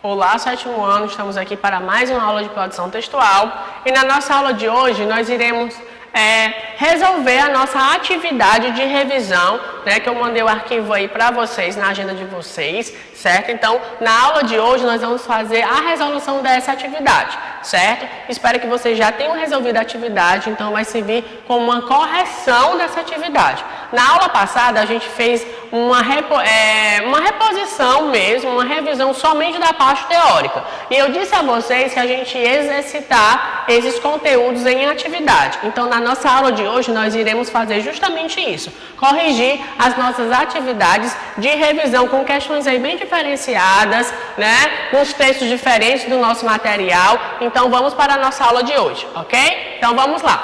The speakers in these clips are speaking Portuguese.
Olá, sétimo ano, estamos aqui para mais uma aula de produção textual e na nossa aula de hoje nós iremos resolver a nossa atividade de revisão, né, que eu mandei o arquivo aí para vocês, na agenda de vocês, certo? Então, na aula de hoje nós vamos fazer a resolução dessa atividade, certo? Espero que vocês já tenham resolvido a atividade, então vai servir como uma correção dessa atividade. Na aula passada a gente fez uma reposição mesmo, uma revisão somente da parte teórica. E eu disse a vocês que a gente ia exercitar esses conteúdos em atividade. Então, na nossa aula de hoje, nós iremos fazer justamente isso. Corrigir as nossas atividades de revisão com questões aí bem diferenciadas, né? Com os textos diferentes do nosso material. Então, vamos para a nossa aula de hoje, ok? Então, vamos lá.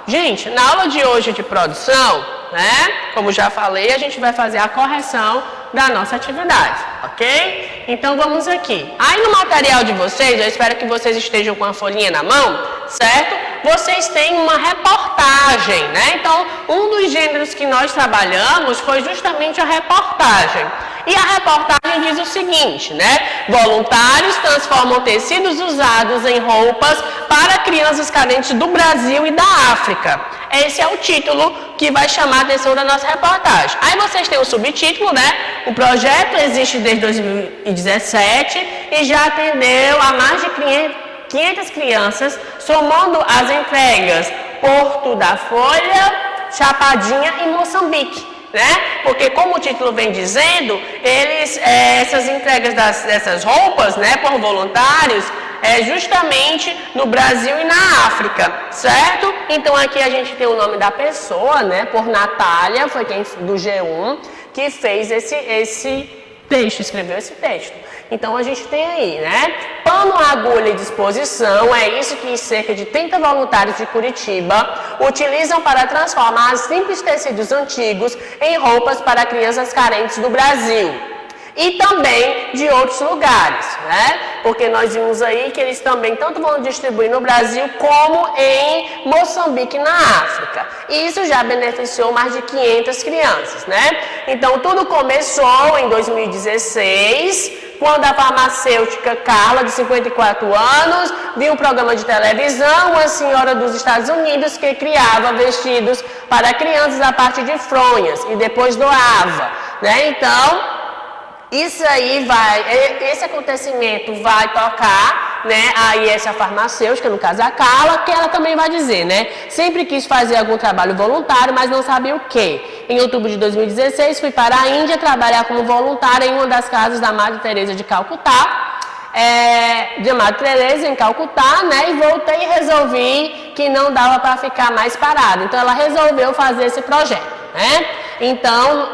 Gente, na aula de hoje de produção, né? Como já falei, a gente vai fazer a correção da nossa atividade, ok? Então vamos aqui. Aí no material de vocês, eu espero que vocês estejam com a folhinha na mão, certo? Vocês têm uma reportagem, né? Então, um dos gêneros que nós trabalhamos foi justamente a reportagem. E a reportagem diz o seguinte, né? Voluntários transformam tecidos usados em roupas para crianças carentes do Brasil e da África. Esse é o título que vai chamar a atenção da nossa reportagem. Aí vocês têm o subtítulo, né? O projeto existe desde 2017 e já atendeu a mais de 500 crianças, somando as entregas Porto da Folha, Chapadinha e Moçambique. Né? Porque como o título vem dizendo, essas entregas dessas roupas, né, por voluntários, justamente no Brasil e na África, certo? Então aqui a gente tem o nome da pessoa, né, por Natália, foi quem do G1 que fez esse texto, escreveu esse texto. Então a gente tem aí, né? Pano, agulha e disposição, é isso que cerca de 30 voluntários de Curitiba utilizam para transformar simples tecidos antigos em roupas para crianças carentes do Brasil. E também de outros lugares, né? Porque nós vimos aí que eles também tanto vão distribuir no Brasil como em Moçambique, na África. E isso já beneficiou mais de 500 crianças, né? Então tudo começou em 2016, quando a farmacêutica Carla, de 54 anos, viu um programa de televisão, uma senhora dos Estados Unidos que criava vestidos para crianças a partir de fronhas e depois doava, né? Então, isso aí esse acontecimento vai tocar, né, aí essa farmacêutica, no caso a Carla, que ela também vai dizer, né, sempre quis fazer algum trabalho voluntário, mas não sabia o quê. Em outubro de 2016, fui para a Índia trabalhar como voluntária em uma das casas da Madre Teresa de Calcutá, de Madre Teresa em Calcutá, né, e voltei e resolvi que não dava para ficar mais parada. Então ela resolveu fazer esse projeto, né? Então,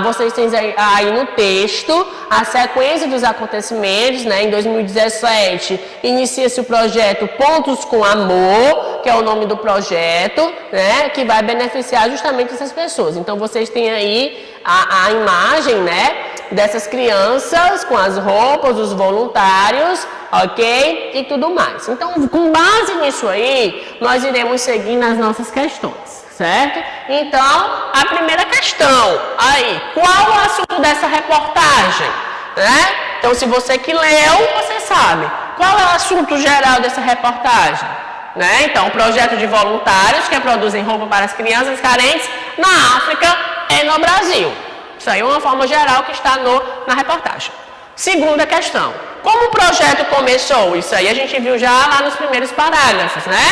vocês têm aí no texto a sequência dos acontecimentos, né? Em 2017, inicia-se o projeto Pontos com Amor, que é o nome do projeto, né? Que vai beneficiar justamente essas pessoas. Então, vocês têm aí a imagem, né? Dessas crianças com as roupas, os voluntários, ok? E tudo mais. Então, com base nisso aí, nós iremos seguir nas nossas questões. Certo? Então, a primeira questão, aí, qual o assunto dessa reportagem? Né? Então, se você que leu, você sabe. Qual é o assunto geral dessa reportagem? Né? Então, o projeto de voluntários que produzem roupa para as crianças carentes na África e no Brasil. Isso aí é uma forma geral que está na reportagem. Segunda questão, como o projeto começou? Isso aí a gente viu já lá nos primeiros parágrafos, né?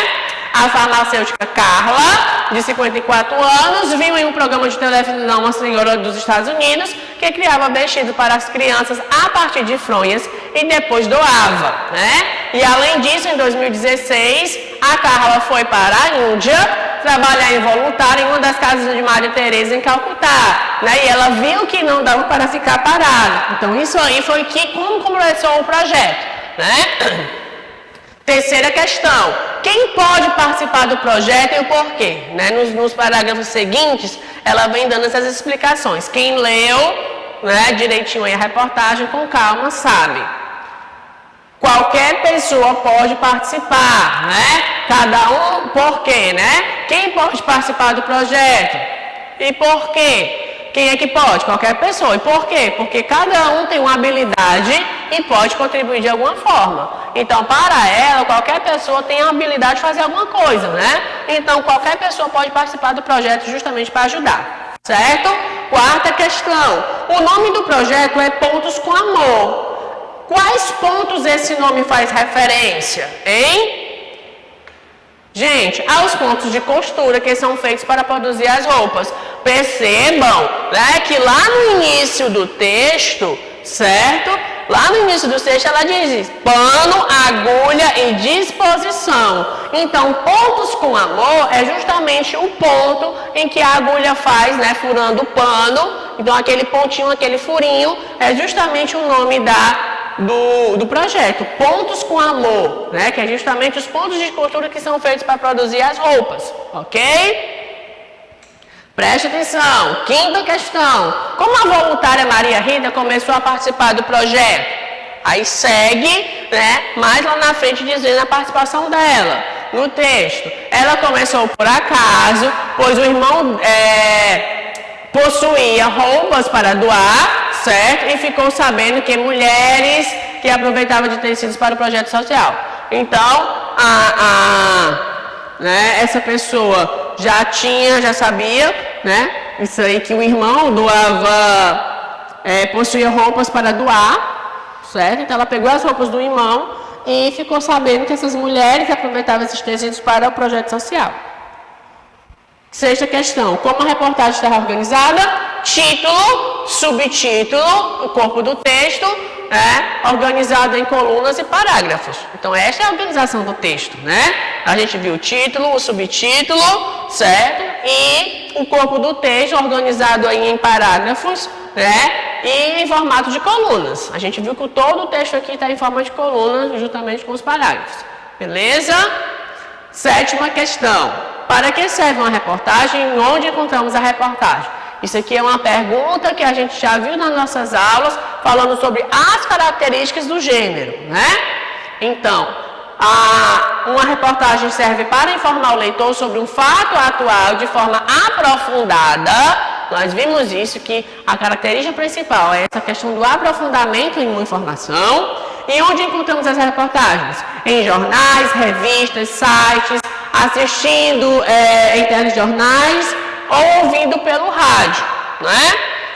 A farmacêutica Carla, de 54 anos, viu em um programa de televisão uma senhora dos Estados Unidos que criava vestidos para as crianças a partir de fronhas e depois doava, né? E além disso, em 2016, a Carla foi para a Índia trabalhar em voluntário em uma das casas de Madre Teresa em Calcutá, né? E ela viu que não dava para ficar parada. Então isso aí foi como começou o projeto, né? Terceira questão, quem pode participar do projeto e o porquê? Né? Nos parágrafos seguintes, ela vem dando essas explicações. Quem leu, né, direitinho aí a reportagem, com calma, sabe. Qualquer pessoa pode participar, né? Cada um, por quê, né? Quem pode participar do projeto? E por quê? Quem é que pode? Qualquer pessoa. E por quê? Porque cada um tem uma habilidade e pode contribuir de alguma forma. Então, para ela, qualquer pessoa tem a habilidade de fazer alguma coisa, né? Então, qualquer pessoa pode participar do projeto justamente para ajudar. Certo? Quarta questão. O nome do projeto é Pontos com Amor. Quais pontos esse nome faz referência, hein? Gente, aos pontos de costura que são feitos para produzir as roupas. Percebam, né, que lá no início do texto, certo? Lá no início do texto ela diz pano, agulha e disposição. Então, pontos com amor é justamente o ponto em que a agulha faz, né, furando o pano. Então, aquele pontinho, aquele furinho é justamente o nome do projeto, Pontos com Amor, né? Que é justamente os pontos de costura que são feitos para produzir as roupas, ok? Preste atenção, quinta questão. Como a voluntária Maria Rita começou a participar do projeto? Aí segue, né, mais lá na frente dizendo a participação dela no texto. Ela começou por acaso, pois o irmão possuía roupas para doar, certo? E ficou sabendo que mulheres que aproveitavam de tecidos para o projeto social. Então, né, essa pessoa já sabia, né? Isso aí que o irmão possuía roupas para doar, certo? Então ela pegou as roupas do irmão e ficou sabendo que essas mulheres aproveitavam esses tecidos para o projeto social. Sexta questão, como a reportagem está organizada? Título, subtítulo, o corpo do texto, organizado em colunas e parágrafos. Então, esta é a organização do texto, né? A gente viu o título, o subtítulo, certo? E o corpo do texto organizado aí em parágrafos, né? E em formato de colunas. A gente viu que todo o texto aqui está em forma de coluna, juntamente com os parágrafos. Beleza? Sétima questão. Para que serve uma reportagem e onde encontramos a reportagem? Isso aqui é uma pergunta que a gente já viu nas nossas aulas, falando sobre as características do gênero, né? Então, uma reportagem serve para informar o leitor sobre um fato atual de forma aprofundada. Nós vimos isso, que a característica principal é essa questão do aprofundamento em uma informação. E onde encontramos essas reportagens? Em jornais, revistas, sites, assistindo em telejornais ou ouvindo pelo rádio, né?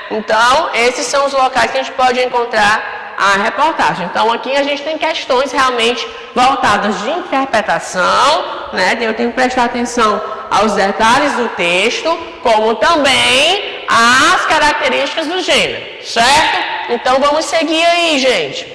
Então, esses são os locais que a gente pode encontrar a reportagem. Então, aqui a gente tem questões realmente voltadas de interpretação, né? Eu tenho que prestar atenção aos detalhes do texto, como também às características do gênero, certo? Então, vamos seguir aí, gente.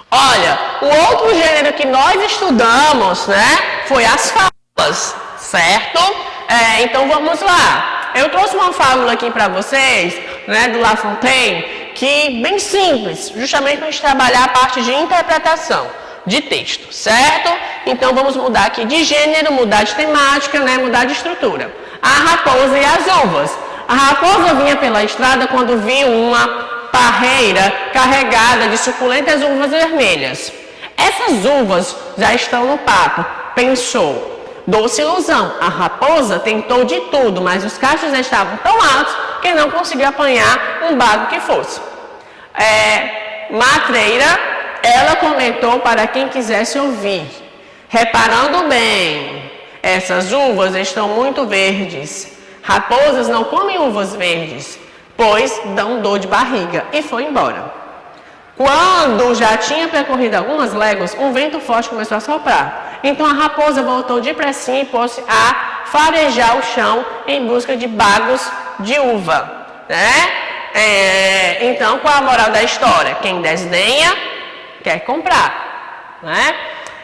Olha, o outro gênero que nós estudamos, né, foi as fábulas, certo? Então vamos lá. Eu trouxe uma fábula aqui para vocês, né, do La Fontaine, que bem simples, justamente para a gente trabalhar a parte de interpretação de texto, certo? Então vamos mudar aqui de gênero, mudar de temática, né, mudar de estrutura. A raposa e as uvas. A raposa vinha pela estrada quando viu uma parreira carregada de suculentas uvas vermelhas. Essas uvas já estão no papo, pensou. Doce ilusão, a raposa tentou de tudo, mas os cachos estavam tão altos que não conseguiu apanhar um bago que fosse. Matreira, ela comentou para quem quisesse ouvir. Reparando bem, essas uvas estão muito verdes. Raposas não comem uvas verdes, pois dão dor de barriga, e foi embora. Quando já tinha percorrido algumas léguas, um vento forte começou a soprar. Então a raposa voltou depressinha e pôs-se a farejar o chão em busca de bagos de uva, né? Então, qual a moral da história? Quem desdenha, quer comprar, né?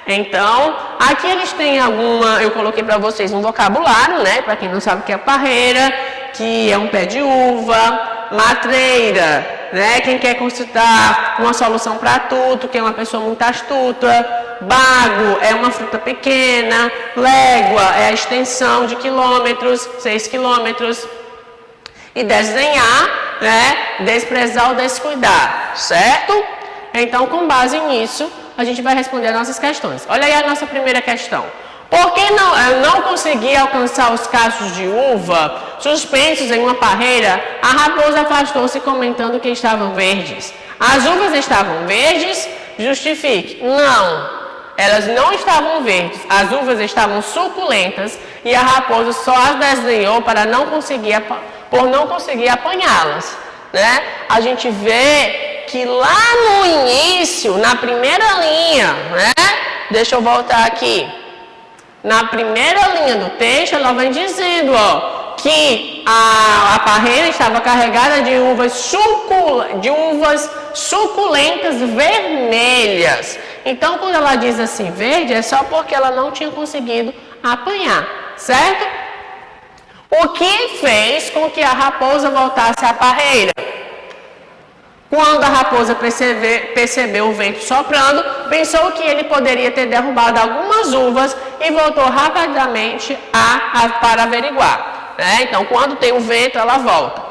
Então, aqui eles têm eu coloquei para vocês um vocabulário, né? Para quem não sabe o que é parreira, que é um pé de uva, matreira, né? Quem quer consultar uma solução para tudo, que é uma pessoa muito astuta. Bago é uma fruta pequena. Légua é a extensão de quilômetros, 6 quilômetros. E desdenhar, né? Desprezar ou descuidar, certo? Então, com base nisso, a gente vai responder as nossas questões. Olha aí a nossa primeira questão. Por que não consegui alcançar os cachos de uva suspensos em uma parreira, a raposa afastou-se comentando que estavam verdes. As uvas estavam verdes? Justifique. Não, elas não estavam verdes. As uvas estavam suculentas e a raposa só as desdenhou por não conseguir apanhá-las, né? A gente vê que lá no início, na primeira linha, né? Deixa eu voltar aqui. Na primeira linha do texto, ela vem dizendo, ó, que a parreira estava carregada de uvas suculentas vermelhas. Então, quando ela diz assim verde, é só porque ela não tinha conseguido apanhar, certo? O que fez com que a raposa voltasse à parreira? Quando a raposa percebeu o vento soprando, pensou que ele poderia ter derrubado algumas uvas e voltou rapidamente para averiguar, né? Então, quando tem o vento, ela volta.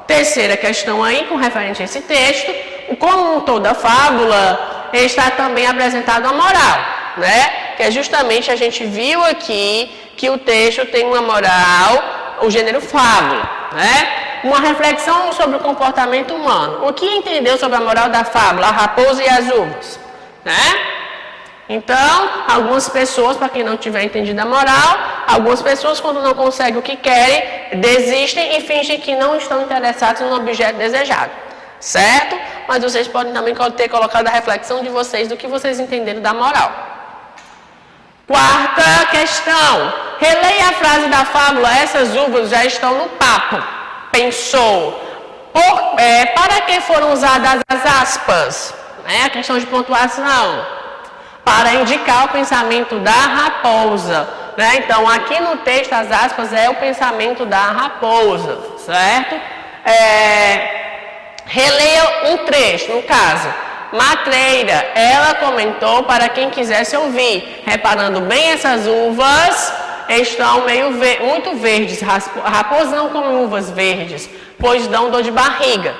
Terceira questão aí, com referente a esse texto, como toda fábula, está também apresentado a moral, né? Que é justamente, a gente viu aqui que o texto tem uma moral, o gênero fábula, né? Uma reflexão sobre o comportamento humano. O que entendeu sobre a moral da fábula, a raposa e as uvas, né? Então, algumas pessoas, para quem não tiver entendido a moral, algumas pessoas, quando não conseguem o que querem, desistem e fingem que não estão interessados no objeto desejado, certo? Mas vocês podem também ter colocado a reflexão de vocês do que vocês entenderam da moral. Quarta questão. Releia a frase da fábula, essas uvas já estão no papo. Pensou. Para que foram usadas as aspas? A questão de pontuação. Para indicar o pensamento da raposa, né? Então, aqui no texto, as aspas é o pensamento da raposa, certo? Releia um trecho, no caso. Matreira, ela comentou para quem quisesse ouvir, reparando bem, essas uvas estão muito verdes. Raposa não come uvas verdes, pois dão dor de barriga.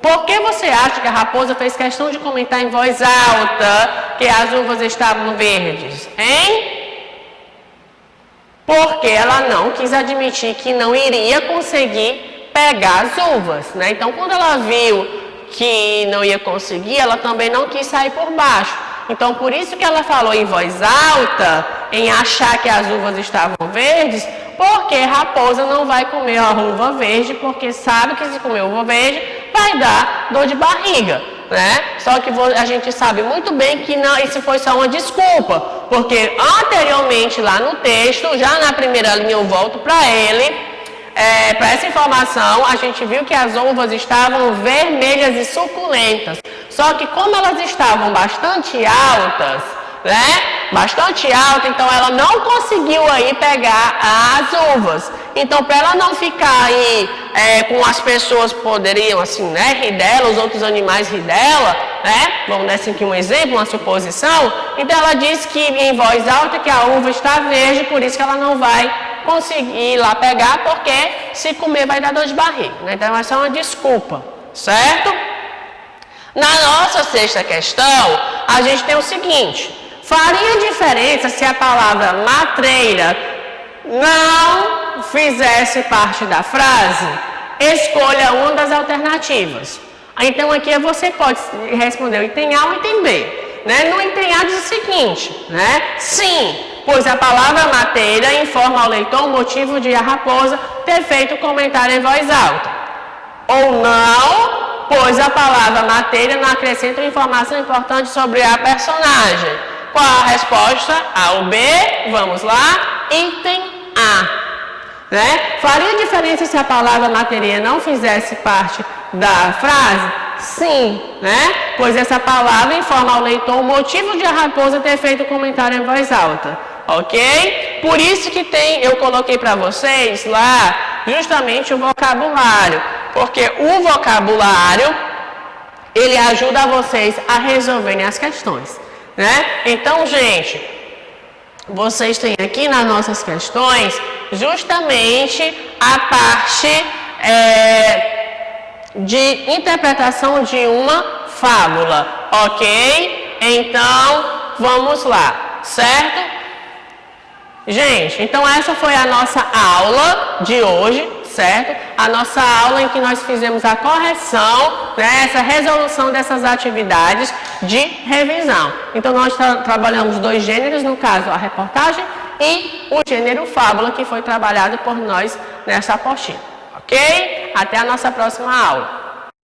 Por que você acha que a raposa fez questão de comentar em voz alta que as uvas estavam verdes, hein? Porque ela não quis admitir que não iria conseguir pegar as uvas, né? Então, quando ela viu que não ia conseguir, ela também não quis sair por baixo. Então, por isso que ela falou em voz alta, em achar que as uvas estavam verdes, porque a raposa não vai comer a uva verde, porque sabe que se comer uva verde, vai dar dor de barriga, né? Só que a gente sabe muito bem que não, isso foi só uma desculpa, porque anteriormente lá no texto, já na primeira linha eu volto para ele, para essa informação, a gente viu que as uvas estavam vermelhas e suculentas. Só que como elas estavam bastante altas, né? Bastante alta, então ela não conseguiu aí pegar as uvas. Então, para ela não ficar aí com as pessoas poderiam assim, né, rir dela, os outros animais rir dela, né? Vamos dar assim aqui um exemplo, uma suposição. Então ela diz que em voz alta que a uva está verde, por isso que ela não vai conseguir ir lá pegar, porque se comer vai dar dor de barriga, né? Então é só uma desculpa, certo? Na nossa sexta questão, a gente tem o seguinte: faria diferença se a palavra matreira não fizesse parte da frase? Escolha uma das alternativas. Então aqui você pode responder o item A ou o item B. Né? No item A diz o seguinte, né? Sim, pois a palavra mateira informa ao leitor o motivo de a raposa ter feito o comentário em voz alta. Ou não, pois a palavra mateira não acrescenta informação importante sobre a personagem. Qual a resposta? A ou B? Vamos lá. Item A. Né? Faria diferença se a palavra matéria não fizesse parte da frase? Sim, né? Pois essa palavra informa ao leitor o motivo de a raposa ter feito o comentário em voz alta, ok? Por isso que eu coloquei para vocês lá justamente o vocabulário, porque o vocabulário ele ajuda vocês a resolverem as questões, né? Então, gente, vocês têm aqui nas nossas questões justamente a parte de interpretação de uma fábula, ok? Então, vamos lá, certo? Gente, então essa foi a nossa aula de hoje, certo? A nossa aula em que nós fizemos a correção, né, essa resolução dessas atividades de revisão. Então nós trabalhamos 2 gêneros, no caso a reportagem e o gênero fábula, que foi trabalhado por nós nessa apostila, ok? Até a nossa próxima aula.